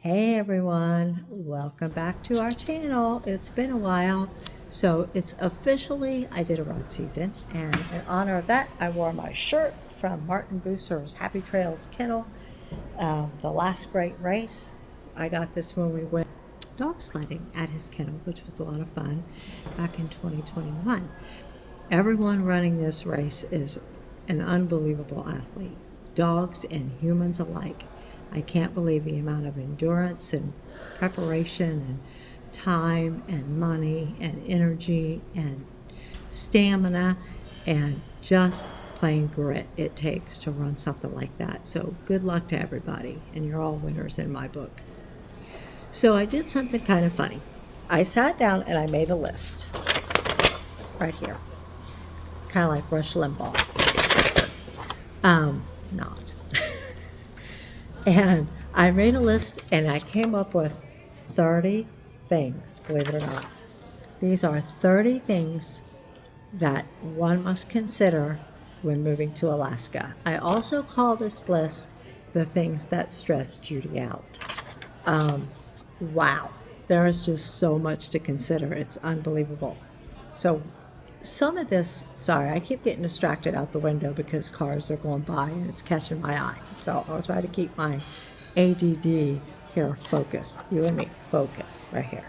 Hey everyone, welcome back to our channel. It's been a while. So it's officially, I did a run season, and in honor of that, I wore my shirt from Martin Booser's Happy Trails Kennel, the last great race. I got this when we went dog sledding at his kennel, which was a lot of fun back in 2021. Everyone running this race is an unbelievable athlete, dogs and humans alike. I can't believe the amount of endurance and preparation and time and money and energy and stamina and just plain grit it takes to run something like that. So good luck to everybody, and you're all winners in my book. So I did something kind of funny. I sat down and I made a list right here, kind of like Rush Limbaugh. Not. And I made a list and I came up with 30 things, believe it or not. These are 30 things that one must consider when moving to Alaska. I also call this list the things that stress Judy out. Wow, there is just so much to consider. It's unbelievable. So some of this, sorry, I keep getting distracted out the window because cars are going by and it's catching my eye. So I'll try to keep my ADD here focused. You and me, focused right here.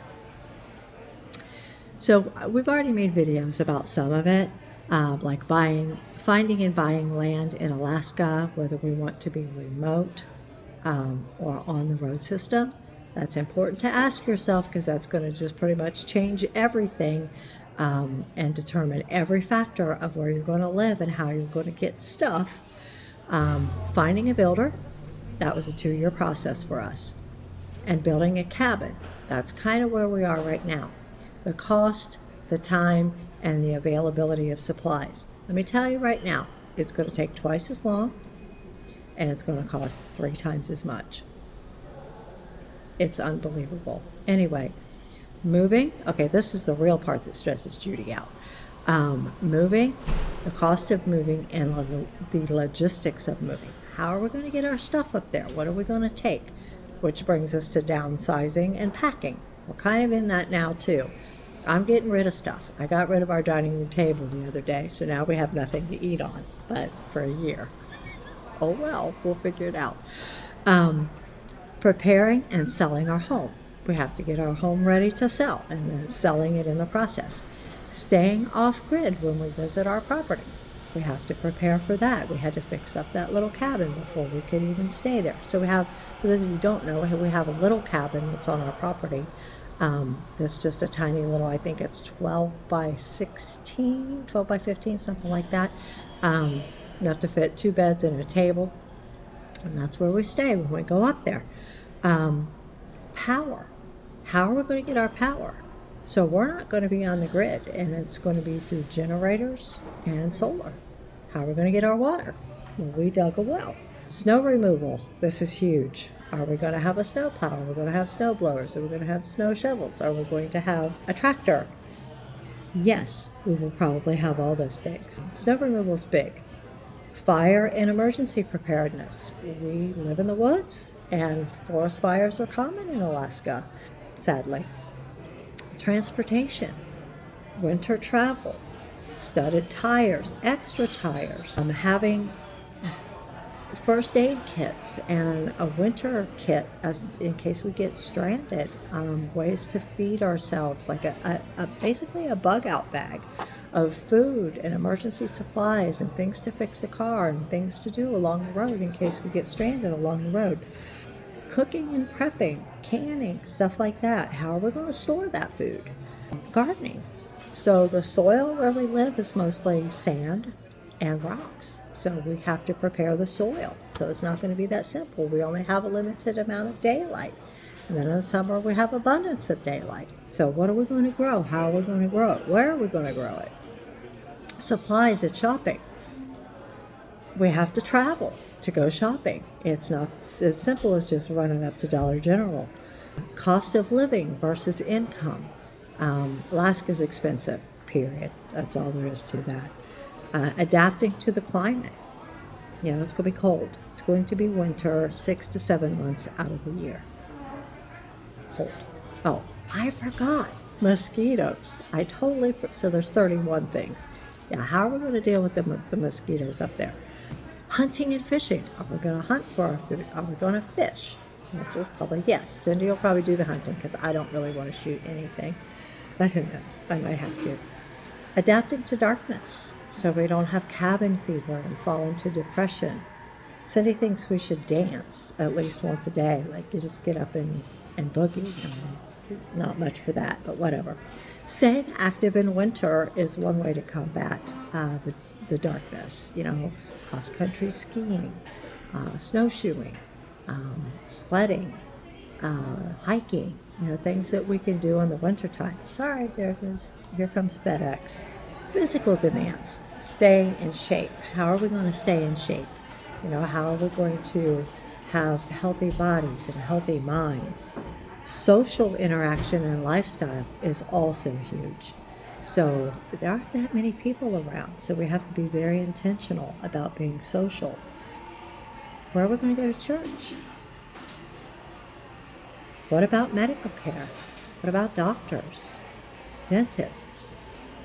So we've already made videos about some of it, like finding and buying land in Alaska, whether we want to be remote or on the road system. That's important to ask yourself because that's going to just pretty much change everything and determine every factor of where you're going to live and how you're going to get stuff. Finding a builder, that was a 2-year process for us. And building a cabin, that's kind of where we are right now. The cost, the time, and the availability of supplies. Let me tell you right now, it's going to take twice as long and it's going to cost 3 times as much. It's unbelievable. Anyway, moving, okay, this is the real part that stresses Judy out. Moving, the cost of moving, and the logistics of moving. How are we going to get our stuff up there? What are we going to take? Which brings us to downsizing and packing. We're kind of in that now too. I'm getting rid of stuff. I got rid of our dining room table the other day, so now we have nothing to eat on, but for a year. Oh well, we'll figure it out. Preparing and selling our home. We have to get our home ready to sell and then selling it in the process. Staying off-grid when we visit our property. We have to prepare for that. We had to fix up that little cabin before we could even stay there. So we have, for those of you who don't know, we have a little cabin that's on our property. That's just a tiny little, I think it's 12 by 16, 12 by 15, something like that. Enough to fit 2 beds and a table. And that's where we stay when we go up there. Power. How are we going to get our power? So we're not going to be on the grid, and it's going to be through generators and solar. How are we going to get our water? Well, we dug a well. Snow removal. This is huge. Are we going to have a snow plow? Are we going to have snow blowers? Are we going to have snow shovels? Are we going to have a tractor? Yes, we will probably have all those things. Snow removal is big. Fire and emergency preparedness. We live in the woods, and forest fires are common in Alaska, sadly. Transportation, winter travel, studded tires, extra tires, having first aid kits and a winter kit in case we get stranded, ways to feed ourselves, like basically a bug out bag of food and emergency supplies and things to fix the car and things to do along the road in case we get stranded along the road. Cooking and prepping, canning, stuff like that. How are we going to store that food? Gardening. So the soil where we live is mostly sand and rocks. So we have to prepare the soil. So it's not going to be that simple. We only have a limited amount of daylight. And then in the summer we have abundance of daylight. So what are we going to grow? How are we going to grow it? Where are we going to grow it? Supplies and shopping. We have to travel to go shopping. It's not as simple as just running up to Dollar General. Cost of living versus income. Alaska's expensive, period. That's all there is to that. Adapting to the climate. It's going to be cold. It's going to be winter 6 to 7 months out of the year. cold. Oh, I forgot mosquitoes. So there's 31 things. Yeah, how are we going to deal with the mosquitoes up there? Hunting and fishing. Are we going to hunt for our food? Are we going to fish? The answer is probably yes. Cindy will probably do the hunting because I don't really want to shoot anything. But who knows? I might have to. Adapting to darkness so we don't have cabin fever and fall into depression. Cindy thinks we should dance at least once a day, like you just get up and boogie. Not much for that, but whatever. Staying active in winter is one way to combat the darkness. Cross country skiing, snowshoeing, sledding, hiking. Things that we can do in the wintertime. Sorry, here comes FedEx. Physical demands. Staying in shape. How are we going to stay in shape? How are we going to have healthy bodies and healthy minds? Social interaction and lifestyle is also huge. So there aren't that many people around, so we have to be very intentional about being social. Where are we going to go to church? What about medical care? What about doctors, dentists?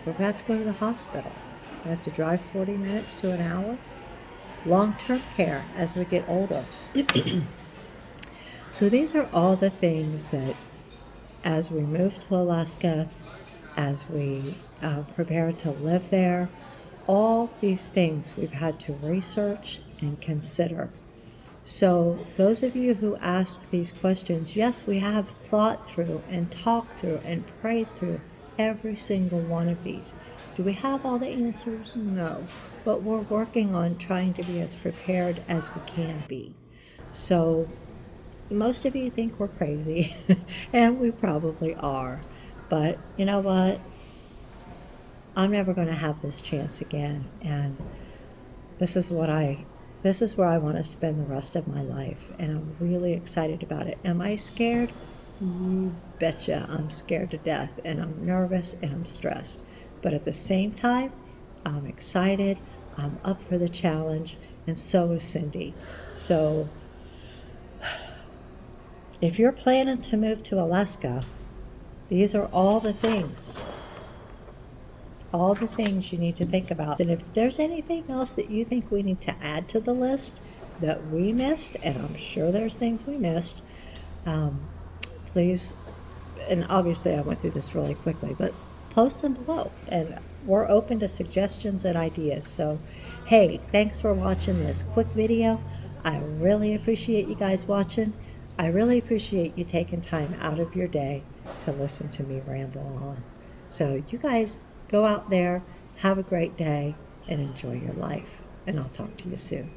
We're going to have to go to the hospital. We have to drive 40 minutes to an hour. Long-term care as we get older. So these are all the things that as we move to Alaska, as we prepare to live there, all these things we've had to research and consider. So those of you who ask these questions, yes, we have thought through and talked through and prayed through every single one of these. Do we have all the answers? No. But we're working on trying to be as prepared as we can be. So most of you think we're crazy, and we probably are. But you know what? I'm never going to have this chance again, and this is where I want to spend the rest of my life, and I'm really excited about it. Am I scared? You betcha I'm scared to death, and I'm nervous, and I'm stressed. But at the same time, I'm excited, I'm up for the challenge, and so is Cindy. So if you're planning to move to Alaska, these are all the things you need to think about. And if there's anything else that you think we need to add to the list that we missed, and I'm sure there's things we missed, please, and obviously I went through this really quickly, but post them below, and we're open to suggestions and ideas. So, hey, thanks for watching this quick video. I really appreciate you guys watching. I really appreciate you taking time out of your day to listen to me ramble on. So you guys go out there, have a great day, and enjoy your life. And I'll talk to you soon.